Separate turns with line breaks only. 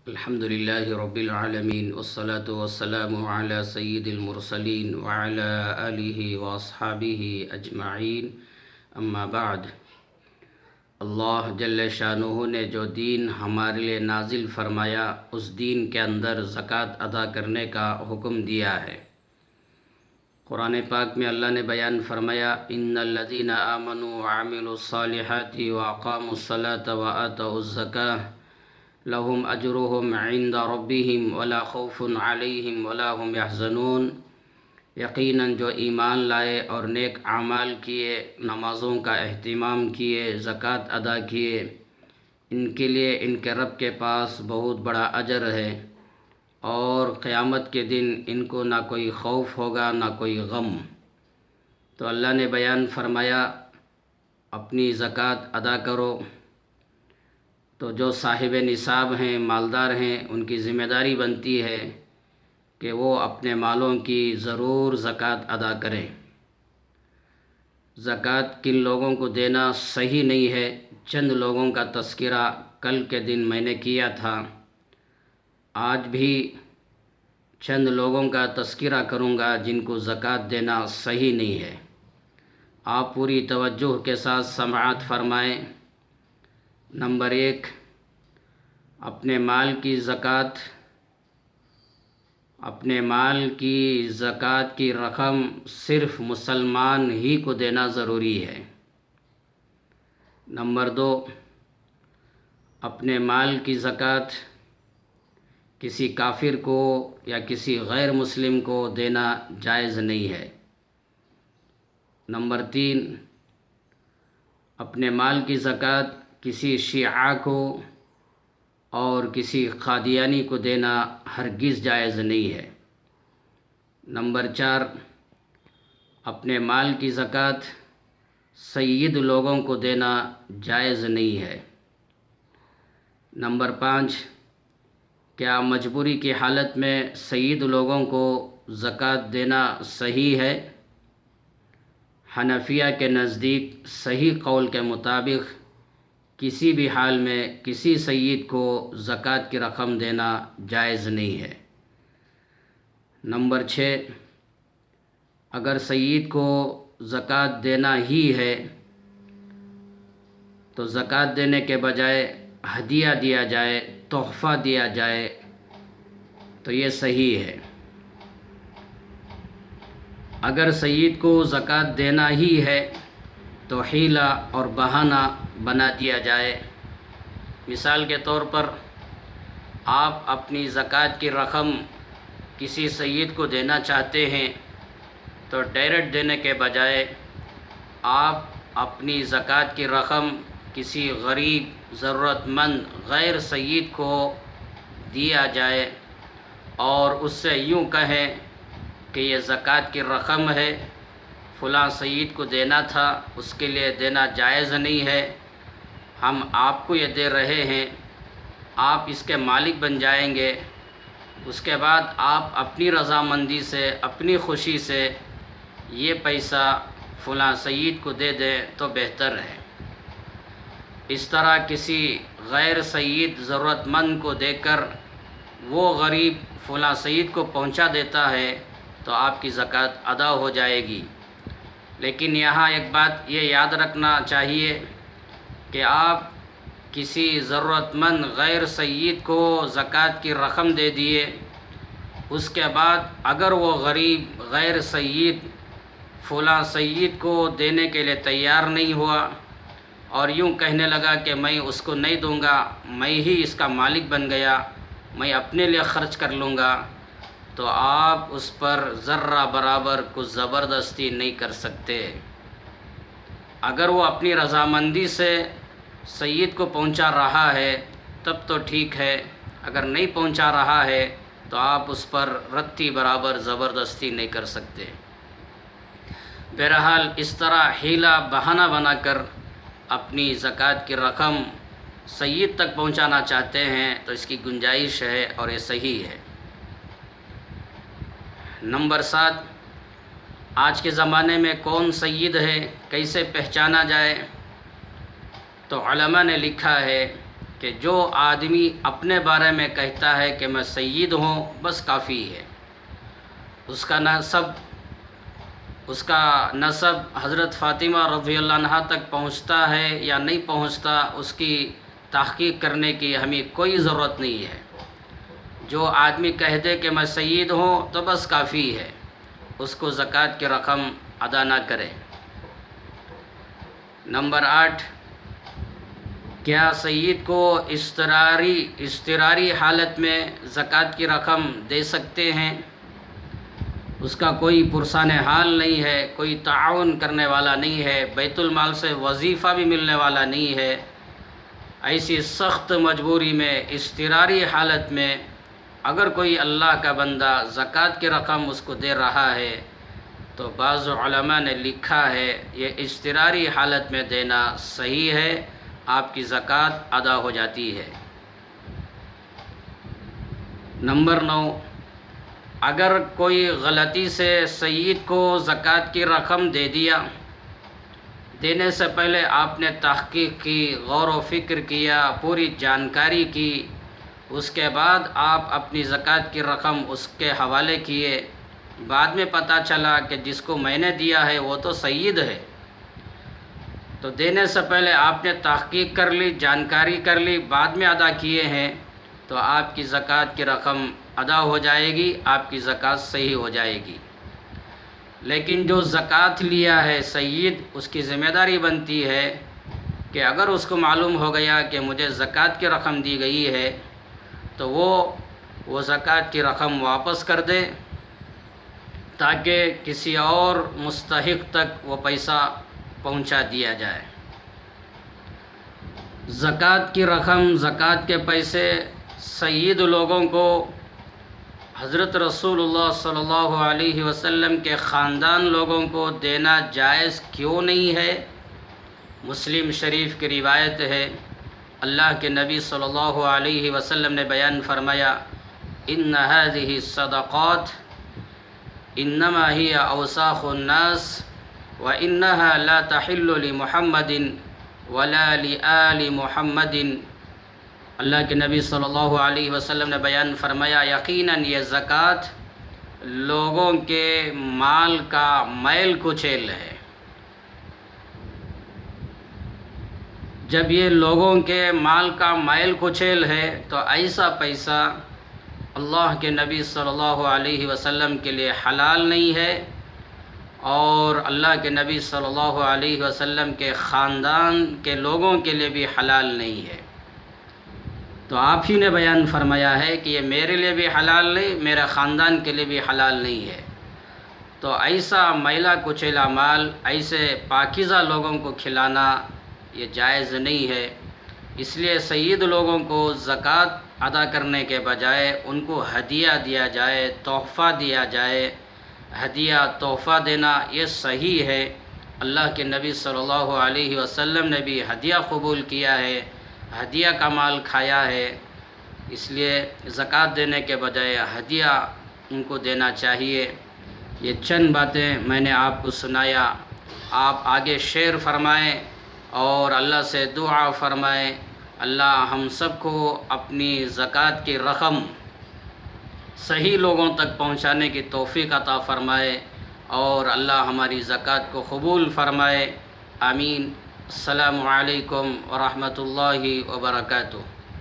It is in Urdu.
الحمد للہ رب العالمین والصلاة والسلام علی سید المرسلین وعلی آلہ واصحابہ اجمعین، اما بعد۔ اللہ جل شانہ نے جو دین ہمارے لیے نازل فرمایا، اس دین کے اندر زکوٰۃ ادا کرنے کا حکم دیا ہے۔ قرآن پاک میں اللہ نے بیان فرمایا، ان الذین آمنوا وعملوا الصالحات واقاموا الصلاة وآتوا الزکاة لهم اجرهم عند ربهم ولا خوف علیہم ولا هم يحزنون۔ یقیناً جو ایمان لائے اور نیک اعمال کیے، نمازوں کا اہتمام کیے، زکوٰۃ ادا کیے، ان کے لیے ان کے رب کے پاس بہت بڑا اجر ہے، اور قیامت کے دن ان کو نہ کوئی خوف ہوگا نہ کوئی غم۔ تو اللہ نے بیان فرمایا اپنی زکوٰۃ ادا کرو۔ تو جو صاحب نصاب ہیں، مالدار ہیں، ان کی ذمہ داری بنتی ہے کہ وہ اپنے مالوں کی ضرور زکوٰۃ ادا کریں۔ زکوٰۃ کن لوگوں کو دینا صحیح نہیں ہے، چند لوگوں کا تذکرہ کل کے دن میں نے کیا تھا، آج بھی چند لوگوں کا تذکرہ کروں گا جن کو زکوٰۃ دینا صحیح نہیں ہے۔ آپ پوری توجہ کے ساتھ سماعت فرمائیں۔ نمبر 1، اپنے مال کی زکوٰۃ کی رقم صرف مسلمان ہی کو دینا ضروری ہے۔ نمبر 2، اپنے مال کی زکوٰۃ کسی کافر کو یا کسی غیر مسلم کو دینا جائز نہیں ہے۔ نمبر 3، اپنے مال کی زکوٰۃ کسی شیعہ کو اور کسی قادیانی کو دینا ہرگز جائز نہیں ہے۔ نمبر 4، اپنے مال کی زکوٰۃ سید لوگوں کو دینا جائز نہیں ہے۔ نمبر 5، کیا مجبوری کی حالت میں سید لوگوں کو زکوٰۃ دینا صحیح ہے؟ حنفیہ کے نزدیک صحیح قول کے مطابق کسی بھی حال میں کسی سید کو زکوٰۃ کی رقم دینا جائز نہیں ہے۔ نمبر 6، اگر سید کو زکوٰۃ دینا ہی ہے تو زکوٰۃ دینے کے بجائے ہدیہ دیا جائے، تحفہ دیا جائے تو یہ صحیح ہے۔ اگر سید کو زکوٰۃ دینا ہی ہے تو حیلہ اور بہانہ بنا دیا جائے۔ مثال کے طور پر آپ اپنی زکوٰۃ کی رقم کسی سید کو دینا چاہتے ہیں تو ڈائریکٹ دینے کے بجائے آپ اپنی زکوٰۃ کی رقم کسی غریب، ضرورت مند غیر سید کو دیا جائے اور اس سے یوں کہیں کہ یہ زکوٰۃ کی رقم ہے، فلاں سید کو دینا تھا، اس کے لیے دینا جائز نہیں ہے، ہم آپ کو یہ دے رہے ہیں، آپ اس کے مالک بن جائیں گے۔ اس کے بعد آپ اپنی رضامندی سے، اپنی خوشی سے یہ پیسہ فلاں سید کو دے دیں تو بہتر ہے۔ اس طرح کسی غیر سید ضرورت مند کو دے کر وہ غریب فلاں سید کو پہنچا دیتا ہے تو آپ کی زکوٰۃ ادا ہو جائے گی۔ لیکن یہاں ایک بات یہ یاد رکھنا چاہیے کہ آپ کسی ضرورت مند غیر سید کو زکوٰۃ کی رقم دے دیے، اس کے بعد اگر وہ غریب غیر سید فلاں سید کو دینے کے لیے تیار نہیں ہوا اور یوں کہنے لگا کہ میں اس کو نہیں دوں گا، میں ہی اس کا مالک بن گیا، میں اپنے لیے خرچ کر لوں گا، تو آپ اس پر ذرہ برابر کچھ زبردستی نہیں کر سکتے۔ اگر وہ اپنی رضامندی سے سید کو پہنچا رہا ہے تب تو ٹھیک ہے، اگر نہیں پہنچا رہا ہے تو آپ اس پر رتی برابر زبردستی نہیں کر سکتے۔ بہرحال اس طرح حیلہ بہانہ بنا کر اپنی زکوٰۃ کی رقم سید تک پہنچانا چاہتے ہیں تو اس کی گنجائش ہے اور یہ صحیح ہے۔ نمبر 7، آج کے زمانے میں کون سید ہے، کیسے پہچانا جائے؟ تو علماء نے لکھا ہے کہ جو آدمی اپنے بارے میں کہتا ہے کہ میں سید ہوں بس کافی ہے، اس کا نسب حضرت فاطمہ رضی اللہ عنہا تک پہنچتا ہے یا نہیں پہنچتا، اس کی تحقیق کرنے کی ہمیں کوئی ضرورت نہیں ہے۔ جو آدمی کہہ دے کہ میں سید ہوں تو بس کافی ہے، اس کو زکوٰۃ کی رقم ادا نہ کرے۔ نمبر 8، کیا سید کو اضطراری حالت میں زکوٰۃ کی رقم دے سکتے ہیں؟ اس کا کوئی پرسان حال نہیں ہے، کوئی تعاون کرنے والا نہیں ہے، بیت المال سے وظیفہ بھی ملنے والا نہیں ہے۔ ایسی سخت مجبوری میں، اضطراری حالت میں اگر کوئی اللہ کا بندہ زکوٰۃ کی رقم اس کو دے رہا ہے تو بعض علماء نے لکھا ہے یہ اضطراری حالت میں دینا صحیح ہے، آپ کی زکوٰۃ ادا ہو جاتی ہے۔ نمبر 9، اگر کوئی غلطی سے سید کو زکوٰۃ کی رقم دے دیا، دینے سے پہلے آپ نے تحقیق کی، غور و فکر کیا، پوری جانکاری کی، اس کے بعد آپ اپنی زکوٰۃ کی رقم اس کے حوالے کیے، بعد میں پتہ چلا کہ جس کو میں نے دیا ہے وہ تو سید ہے، تو دینے سے پہلے آپ نے تحقیق کر لی، جانکاری کر لی، بعد میں ادا کیے ہیں تو آپ کی زکوٰۃ کی رقم ادا ہو جائے گی، آپ کی زکوٰۃ صحیح ہو جائے گی۔ لیکن جو زکوٰۃ لیا ہے سید، اس کی ذمہ داری بنتی ہے کہ اگر اس کو معلوم ہو گیا کہ مجھے زکوٰۃ کی رقم دی گئی ہے تو وہ زکوٰۃ کی رقم واپس کر دے تاکہ کسی اور مستحق تک وہ پیسہ پہنچا دیا جائے۔ زکوٰۃ کی رقم، زکوٰۃ کے پیسے سید لوگوں کو حضرت رسول اللہ صلی اللہ علیہ وسلم کے خاندان لوگوں کو دینا جائز کیوں نہیں ہے؟ مسلم شریف کی روایت ہے، اللہ کے نبی صلی اللہ علیہ وسلم نے بیان فرمایا، ان هذه الصدقات انما هي اوساخ الناس وانها لا تحل لمحمد ولا لآل محمد۔ اللہ کے نبی صلی اللہ علیہ وسلم نے بیان فرمایا، یقیناً یہ زکوٰۃ لوگوں کے مال کا میل کچیل ہے۔ جب یہ لوگوں کے مال کا میل کچیل ہے تو ایسا پیسہ اللہ کے نبی صلی اللہ علیہ وسلم کے لیے حلال نہیں ہے، اور اللہ کے نبی صلی اللہ علیہ وسلم کے خاندان کے لوگوں کے لیے بھی حلال نہیں ہے۔ تو آپ ہی نے بیان فرمایا ہے کہ یہ میرے لیے بھی حلال نہیں، میرے خاندان کے لیے بھی حلال نہیں ہے، تو ایسا میلا کچیلا مال ایسے پاکیزہ لوگوں کو کھلانا یہ جائز نہیں ہے۔ اس لیے سید لوگوں کو زکوٰۃ ادا کرنے کے بجائے ان کو ہدیہ دیا جائے، تحفہ دیا جائے۔ ہدیہ تحفہ دینا یہ صحیح ہے، اللہ کے نبی صلی اللہ علیہ وسلم نے بھی ہدیہ قبول کیا ہے، ہدیہ کا مال کھایا ہے، اس لیے زکوٰۃ دینے کے بجائے ہدیہ ان کو دینا چاہیے۔ یہ چند باتیں میں نے آپ کو سنایا، آپ آگے شیئر فرمائیں اور اللہ سے دعا فرمائیں، اللہ ہم سب کو اپنی زکوٰۃ کی رقم صحیح لوگوں تک پہنچانے کی توفیق عطا فرمائے، اور اللہ ہماری زکوٰۃ کو قبول فرمائے، آمین۔ السلام علیکم ورحمۃ اللہ وبرکاتہ۔